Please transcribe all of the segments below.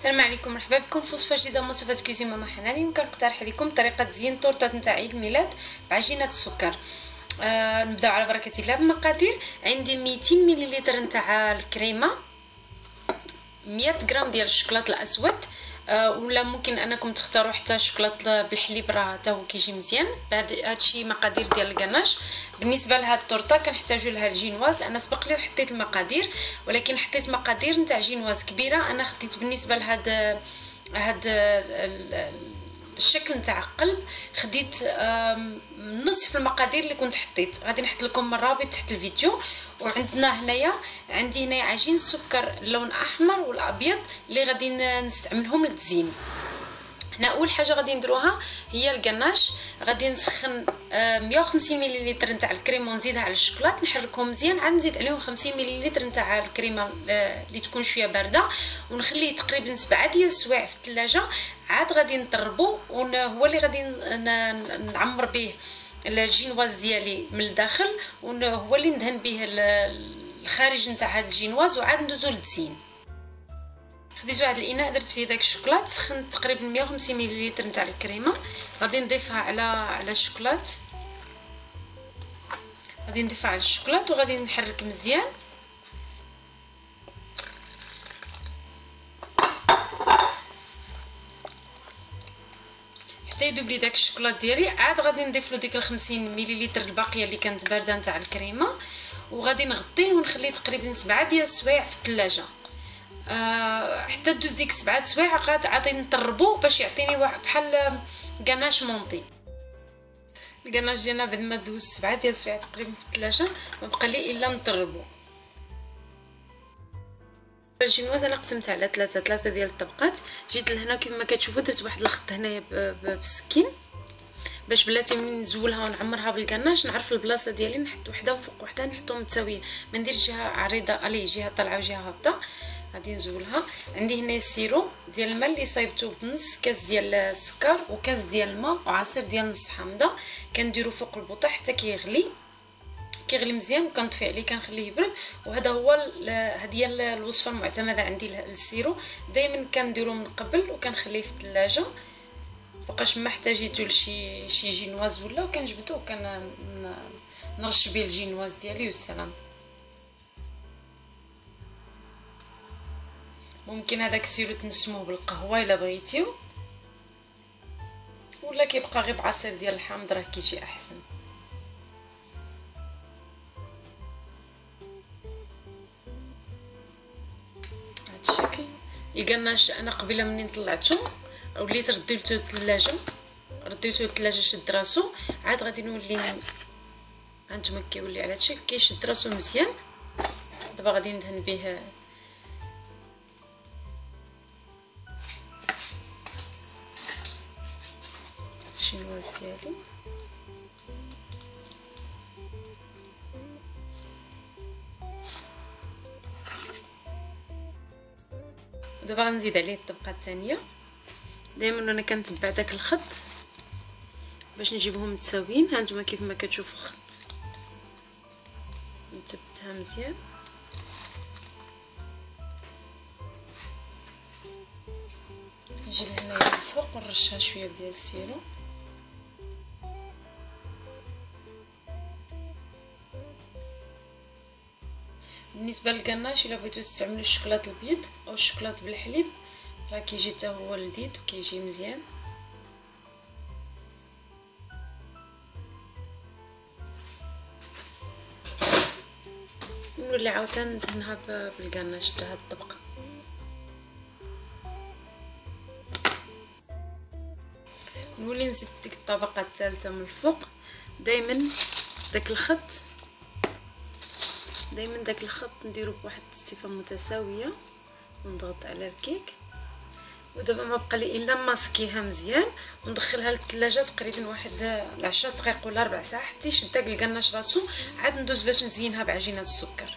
السلام عليكم، مرحبا بكم في وصفه جديده من وصفات كوزين ماما حنان. اليوم كنقترح عليكم طريقه تزيين طورطه نتاع عيد الميلاد بعجينه السكر. نبداو على بركه الله بالمقادير. عندي 200 ملل نتاع الكريمه، 100 غرام ديال الشوكولاط الاسود، ولا ممكن انكم تختاروا حتى شوكولاط بالحليب، راه حتى هو كيجي مزيان. هادشي مقادير ديال الكناش. بالنسبه لهاد الطورطه كنحتاجوا لها الجينواز. انا سبق لي وحطيت المقادير، ولكن حطيت مقادير نتاع جينواز كبيره. انا خديت بالنسبه لهاد الشكل نتاع قلب، خديت نصف المقادير اللي كنت حطيت. غادي نحط لكم الرابط تحت الفيديو. وعندنا هنايا، عندي هنايا عجين سكر اللون احمر والابيض اللي غادي نستعملهم للتزيين. هنا اول حاجه غادي نديروها هي الكناش. غادي نسخن 150 ملل نتاع الكريمه ونزيدها على الشوكولاط، نحركهم مزيان. عاد نزيد عليهم 50 ملل نتاع الكريمه اللي تكون شويه بارده، ونخليه تقريبا 7 ديال السوايع في الثلاجه. عاد غادي نطربو، وهو اللي غادي نعمر به الجينواز ديالي من الداخل، وهو اللي ندهن به الخارج نتاع هذا الجينواز. وعاد ندوزو للتزيين. خديت واحد الاناء، درت فيه داك الشوكولاط، سخنت تقريبا 150 ملل نتاع الكريمه. غادي نضيفها على الشوكولاط، وغادي نحرك مزيان حتى يذوب لي داك الشوكولاط ديالي. عاد غادي نضيف له ديك 50 ملل الباقيه اللي كانت بارده نتاع الكريمه، وغادي نغطيه ونخليه تقريبا 7 ديال السوايع في الثلاجه. حتى دوز ديك 7 سوايع. غادي نطربو باش يعطيني واحد بحال كناش مونطي. الكناش ديالنا بعد ما دوز 7 ديال السوايع تقريبا في الثلاجه، ما بقى لي الا نطربو. الجينواز انا قسمتها على ثلاثه ديال الطبقات. جيت لهنا كيف ما كتشوفوا درت واحد الخط هنايا بالسكين باش بلاتي من نزولها ونعمرها بالكناش نعرف البلاصه ديالي، نحط وحده فوق وحده، نحطهم متساويين، ما نديرش جهه عريضه جهه طالعه وجهه هابطه. غادي نزولها. عندي هنا السيرو ديال الماء اللي صايبته بنص كاس ديال السكر وكاس ديال الماء وعصير ديال نص حامضه. كنديرو فوق البوطه حتى كيغلي مزيان، وكنطفي عليه كنخليه يبرد. وهذا هو هذه الوصفه المعتمده عندي للسيرو. دائما كنديرو من قبل وكنخليه في الثلاجه فوقاش ما احتاجيتو لشي جينواز ولا، وكنجبدو نرش به الجينواز ديالي والسلام. ممكن هذاك السيرو تنسموه بالقهوه الا بغيتيو، ولا كيبقى غير بعصير ديال الحامض راه كيجي احسن. هذا الشكل. الكناش انا قبيله منين طلعته وليت رديته للثلاجه شد راسو. عاد غادي نولي هانتوما كيولي على هذا الشكل، كيشد راسو مزيان. دابا غادي ندهن به الجينواز ديالي. ودابا غنزيد عليه الطبقه الثانيه. دائما انا كنتبع داك الخط باش نجيبهم متساويين. هانتوما كيف ما كتشوفوا الخط نثبتها مزيان. نجي لهنايا الفوق ونرشها شويه ديال السيرو. بالنسبه للكناش الا بغيتو تستعملوا الشوكولاط الابيض او الشوكولاط بالحليب راه كيجي حتى هو لذيذ وكيجي مزيان. نولي عاوتاني ندهنها بالكناش حتى هاد الطبقه. نولي نزيد ديك الطبقه الثالثه من الفوق. دائما داك الخط نديرو بواحد الصفه متساويه ونضغط على الكيك. ودابا ما بقى لي الا ماسكيها مزيان وندخلها للثلاجه تقريبا واحد 10 دقائق ولا ربع ساعه حتى يشد داك الكناش راسو. عاد ندوز باش نزينها بعجينه السكر.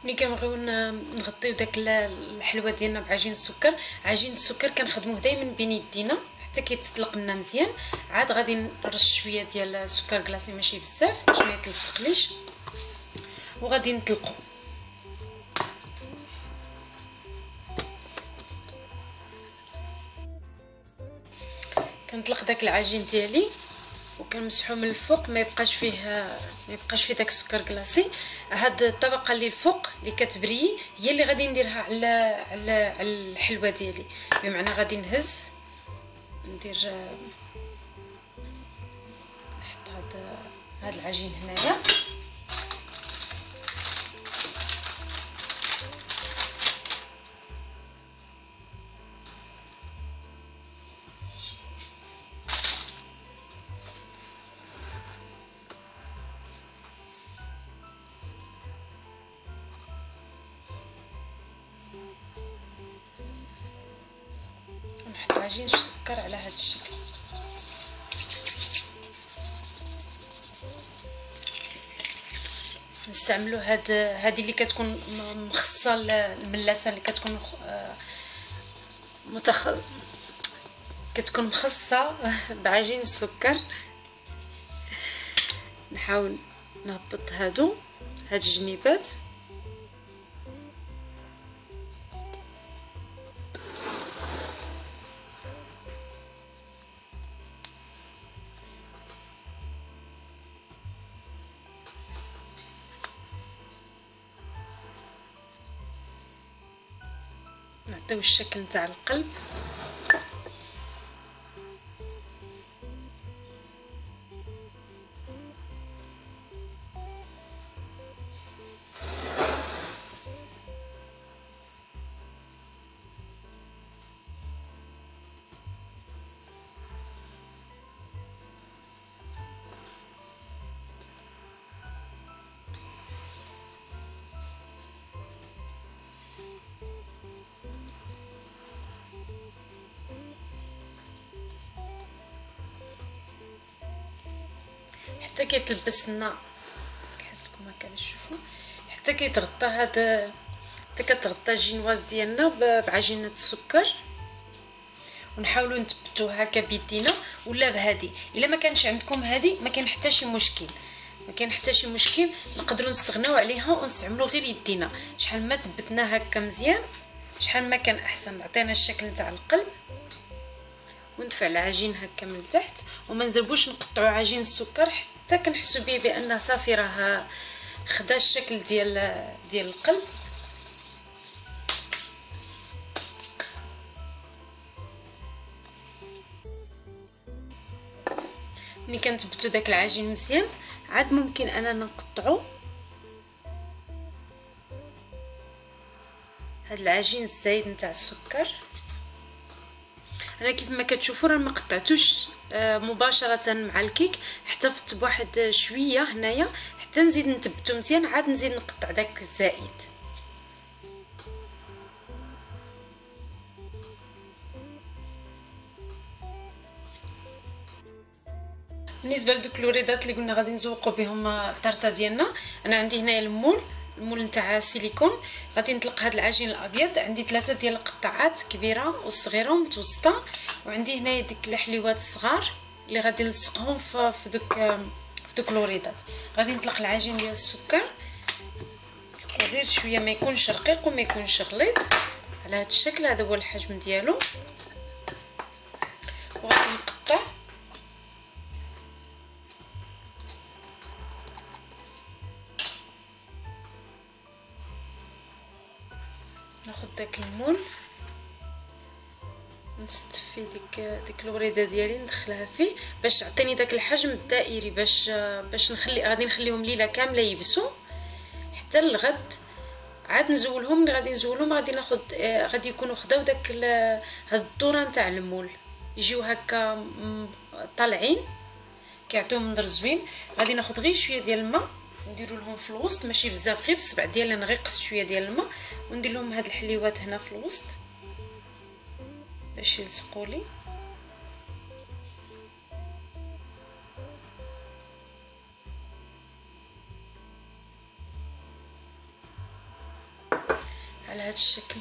ملي كنبغيو نغطيو داك الحلوه ديالنا بعجين السكر. عجين السكر كنخدموه دائما بين يدينا حتى كيتطلق لنا مزيان. عاد غادي نرش شويه ديال السكر كلاصي ماشي بزاف باش ما يتلصقليش. وغادي نطلقو. كنطلق داك العجين ديالي وكنمسحو من الفوق، ما يبقاش فيه داك السكر كلاصي. هاد الطبقه اللي الفوق اللي كتبري هي اللي غادي نديرها على الحلوه ديالي، بمعنى غادي ندير نحط هاد العجين هنايا. نحط عجين السكر على هذا الشكل. نستعملوا هذه اللي كتكون مخصصه الملاسه اللي كتكون مخصصه بعجين السكر. نحاول نهبط هاد الجنيبات. نعطيو الشكل نتاع القلب. حتى كيتلبس لنا، كيحس لكم هكا تشوفوا، حتى كيتغطى حتى كتغطى الجينواز ديالنا بعجينه السكر. ونحاولوا نثبتوها هكا بيدينا ولا بهادي. الا ما كانش عندكم هادي ما كاين حتى شي مشكل، نقدروا نستغناو عليها ونستعملوا غير يدينا. شحال ما ثبتناها هكا مزيان شحال ما كان احسن. عطينا الشكل نتاع القلب وندفع العجين هكا من التحت، وما نزربوش نقطعوا عجين السكر حتى كنحسوا به بان صافي راه خدا الشكل ديال القلب. ملي كنثبتوا داك العجين مزيان عاد ممكن اننا نقطعوا هاد العجين الزايد نتاع السكر. انا كيف ما كتشوفوا راه ما قطعتوش مباشره مع الكيك، احتفظت بواحد شويه هنايا حتى نزيد نثبتو مزيان، عاد نزيد نقطع داك الزائد. بالنسبه لدوك الوريدات اللي قلنا غادي نزوقوا بهم الطرطه ديالنا، انا عندي هنايا المول نتاع السيليكون. غادي نطلق هذا العجين الابيض. عندي 3 ديال القطعات، كبيره وصغيره ومتوسطه، وعندي هنايا ديك الحليوات الصغار اللي غادي نلصقهم في دوك الوريدات. غادي نطلق العجين ديال السكر غير شويه، ما يكونش رقيق وما يكونش غليظ، على هذا الشكل. هذا هو الحجم ديالو. وغادي نقطع ناخذ داك المول نستفي ديك الوريده ديالي ندخلها فيه باش تعطيني داك الحجم الدائري، باش غادي نخليهم ليله كامله يبسوا حتى الغد. عاد نزولهم. اللي غادي نزولهم غادي يكونوا خداو داك هاد الدوره نتاع المول، يجيو هكا طالعين كيعطيو منظر زوين. غادي ناخذ غير شويه ديال الماء نديرو لهم في الوسط، ماشي بزاف، غير ب7 ديال نغيقس شويه ديال الماء وندير لهم هاد الحليوات هنا في الوسط باش يلصقوا لي. على هاد الشكل.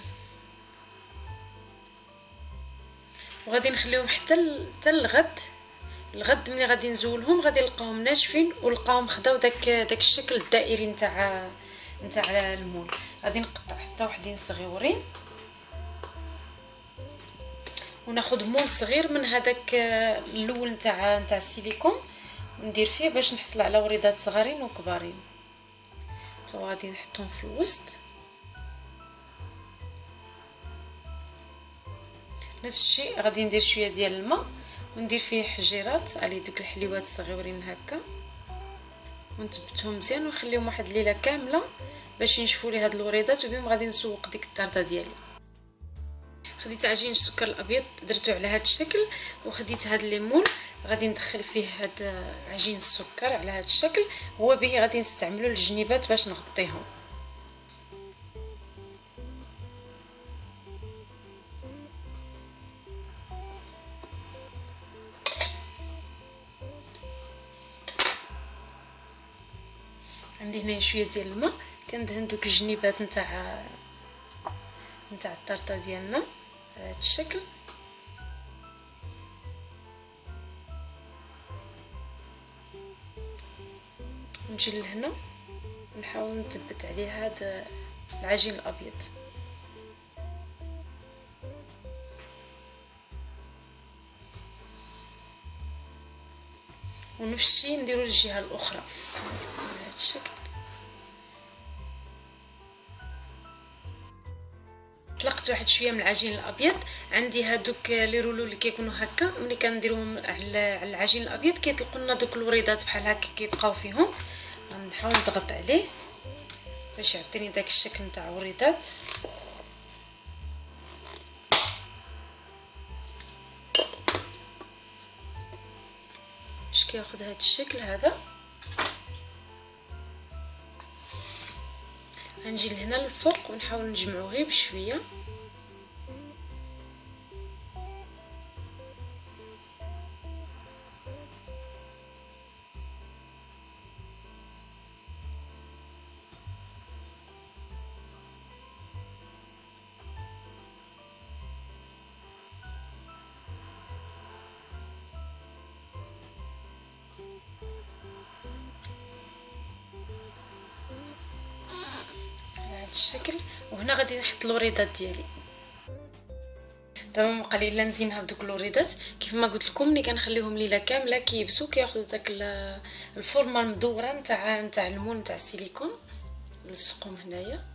وغادي نخليهم حتى الغد. الغد ملي غادي نزولهم غادي نلقاهم ناشفين ولقاهم خداو داك الشكل الدائري نتاع المول. غادي نقطع حتى وحدين صغيورين وناخذ مول صغير من هذاك الاول نتاع السيليكون وندير فيه باش نحصل على وريدات صغارين وكبارين. غادي نحطهم في الوسط. نفس الشيء غادي ندير شويه ديال الماء وندير فيه حجيرات على دوك الحليوات الصغيورين هكا ونثبتهم مزيان ونخليهم واحد الليله كامله باش ينشفوا لي هاد الوريدات، وبهم غادي نسوق ديك الطرده ديالي. خديت عجين السكر الابيض درتو على هاد الشكل، وخديت هاد الليمون غادي ندخل فيه هاد عجين السكر على هاد الشكل، هو به غادي نستعملو الجنيبات باش نغطيهم. عندي هنا شويه ديال الماء كندهن دوك الجنيبات نتاع الطرطه ديالنا على هذا الشكل. نمشي لهنا نحاول نثبت عليه هذا العجين الابيض. ونفس الشيء نديرو للجهه الاخرى على هذا الشكل. طلقت واحد شويه من العجين الابيض. عندي هادوك لي رولو اللي كيكونوا هكا، ملي كنديروهم على العجين الابيض كيطلقوا لنا دوك الوريدات بحال هكا كيبقاو فيهم. غنحاول نضغط عليه باش يعطيني داك الشكل نتاع وريدات. باش كياخذ هذا الشكل هذا. غنجي لهنا للفوق ونحاول نجمعو غير بشويه. الشكل. وهنا غادي نحط الوريدات ديالي. دابا بقى لي الا نزينها بدوك الوريدات. كيف ما قلت لكم ملي كنخليهم ليله كامله كيبسوا كياخذوا داك الفورمه المدوره نتاع المول نتاع السيليكون. نلصقهم هنايا.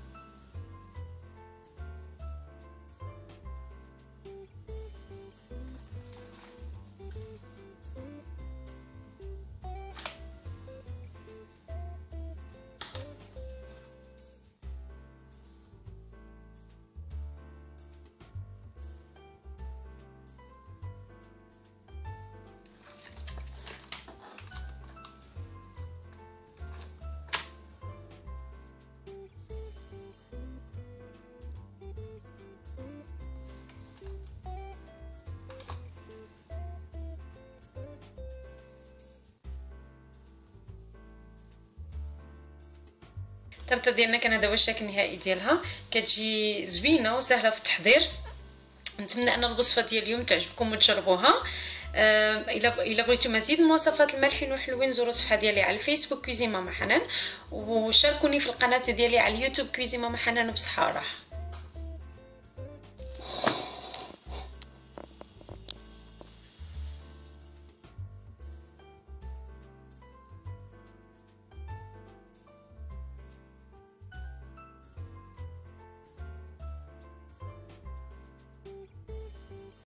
الطرطه ديالنا كان هذا هو الشكل النهائي ديالها. كتجي زوينه وسهله في التحضير. نتمنى ان الوصفه ديال اليوم تعجبكم وتجربوها. الا بغيتو مزيد من وصفات المالحين وحلوين زوروا الصفحه ديالي على الفيسبوك كويزين ماما حنان، وشاركوني في القناه ديالي على اليوتيوب كويزين ماما حنان بصحه وراحه.